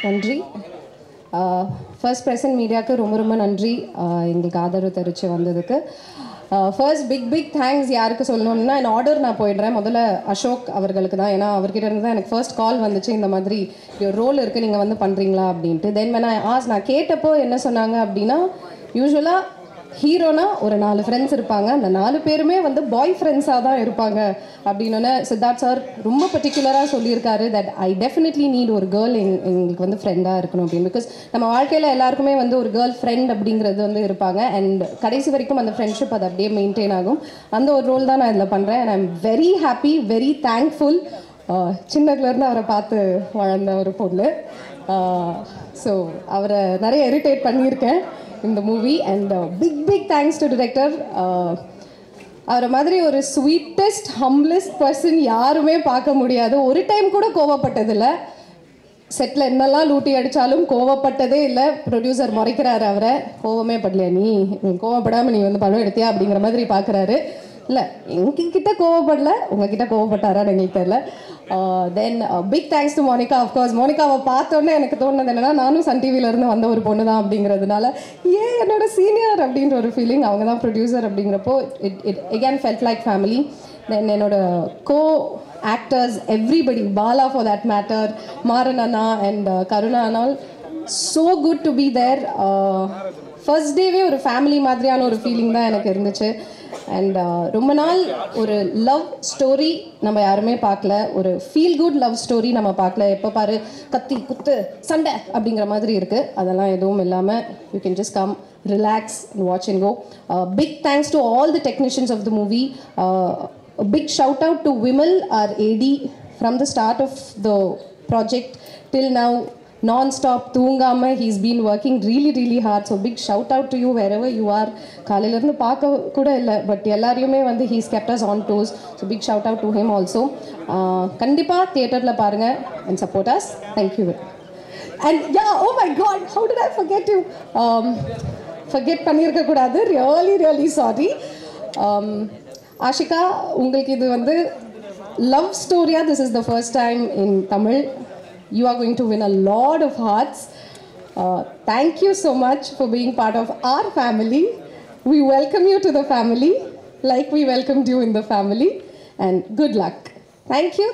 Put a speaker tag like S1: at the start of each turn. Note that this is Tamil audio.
S1: நன்றி. ஃபர்ஸ்ட் ப்ரெசன்ட் மீடியாவுக்கு ரொம்ப ரொம்ப நன்றி எங்களுக்கு ஆதரவு தெரிவித்து வந்ததுக்கு. ஃபர்ஸ்ட் பிக் தேங்க்ஸ் யாருக்கு சொல்லணும்னா என் ஆர்டர் நான் போயிடுறேன். முதல்ல அசோக் அவர்களுக்கு தான். ஏன்னா அவர்கிட்ட இருந்து தான் எனக்கு ஃபர்ஸ்ட் கால் வந்துச்சு, இந்த மாதிரி ஒரு ரோல் இருக்குது நீங்கள் வந்து பண்ணுறீங்களா அப்படின்ட்டு. தென் நான் கேட்டப்போ என்ன சொன்னாங்க அப்படின்னா, யூஸ்வலாக ஹீரோனா ஒரு 4 ஃப்ரெண்ட்ஸ் இருப்பாங்க, அந்த 4 பேருமே வந்து பாய் ஃப்ரெண்ட்ஸாக தான் இருப்பாங்க அப்படின்னு சித்தார்த் சார் ரொம்ப பர்டிகுலராக சொல்லியிருக்காரு. தட் ஐ டெஃபினெட்லி நீட் ஒரு கேர்ள் எங்களுக்கு வந்து ஃப்ரெண்டாக இருக்கணும் அப்படின்னு. பிகாஸ் நம்ம வாழ்க்கையில் எல்லாருக்குமே வந்து ஒரு கேர்ள் ஃப்ரெண்ட் அப்படிங்கிறது வந்து இருப்பாங்க. அண்ட் கடைசி வரைக்கும் அந்த ஃப்ரெண்ட்ஷிப் அது அப்படியே மெயின்டைன் ஆகும். அந்த ஒரு ரோல் தான் நான் இதில் பண்ணுறேன். And I am very happy, very thankful. சின்னதுலேருந்து அவரை பார்த்து வளர்ந்த ஒரு பொண்ணு. ஸோ அவரை நிறைய இரிட்டேட் பண்ணியிருக்கேன் இந்த movie. And big thanks to director. அவரை மாதிரி ஒரு ஸ்வீட்டஸ்ட் ஹம்பிளஸ்ட் பர்சன் யாருமே பார்க்க முடியாது. ஒரு டைம் கூட கோவப்பட்டதில்லை. செட்டில் என்னெல்லாம் லூட்டி அடித்தாலும் கோவப்பட்டதே இல்லை. ப்ரொடியூசர் முறைக்கிறாரு அவரை, கோவமே படலையா நீ கோவப்படாமல் நீ வந்து படம் எடுத்தியா அப்படிங்கிற மாதிரி பார்க்குறாரு. இல்லை எங்ககிட்ட கோவப்படல, உங்ககிட்ட கோவப்பட்டாரான்னு எங்களுக்கு தெரியல. Then big thanks to Monica. Of course மோனிகாவை பார்த்தோன்னே எனக்கு தோணுது என்னென்னா, நானும் சன் டிவியிலேருந்து வந்த ஒரு பொண்ணு தான் அப்படிங்கிறதுனால என்னோட சீனியர் அப்படின்ற ஒரு ஃபீலிங். அவங்க தான் ப்ரொடியூசர் அப்படிங்கிறப்போ it again felt like family. Then என்னோட co actors everybody, Bala for that matter, Maran அண்ணா அண்ட் கருணா அண்ணால், so good to be there. First டேவே ஒரு ஃபேமிலி மாதிரியான ஒரு ஃபீலிங் தான் எனக்கு இருந்துச்சு. அண்ட் ரொம்ப நாள் ஒரு லவ் ஸ்டோரி நம்ம யாருமே பார்க்கல, ஒரு ஃபீல் குட் லவ் ஸ்டோரி நம்ம பார்க்கல. எப்போ பாரு கத்தி குத்து சண்டை அப்படிங்கிற மாதிரி இருக்குது. அதெல்லாம் எதுவும் இல்லாமல் you can just come, relax and watch and go. Big thanks to all the technicians of the movie. A big shout out to Vimal, our AD, from the start of the project till now, non-stop தூங்காம he's been working really hard. So big shout out to you wherever you are. காலையில இருந்து பார்க்க கூட இல்லை, பட் எல்லாரையுமே வந்து he's kept us on toes. So big shout out to him also. கண்டிப்பாக தியேட்டரில் பாருங்கள் and support us. Thank you. And yeah, oh my god, how did I forget you? Forget பண்ணியிருக்க கூடாது. Really sorry. ஆஷிகா, உங்களுக்கு இது வந்து லவ் ஸ்டோரியா? This is the first time in Tamil. You are going to win a lot of hearts. Thank you so much for being part of our family. We welcome you to the family like we welcomed you in the family. And good luck. Thank you.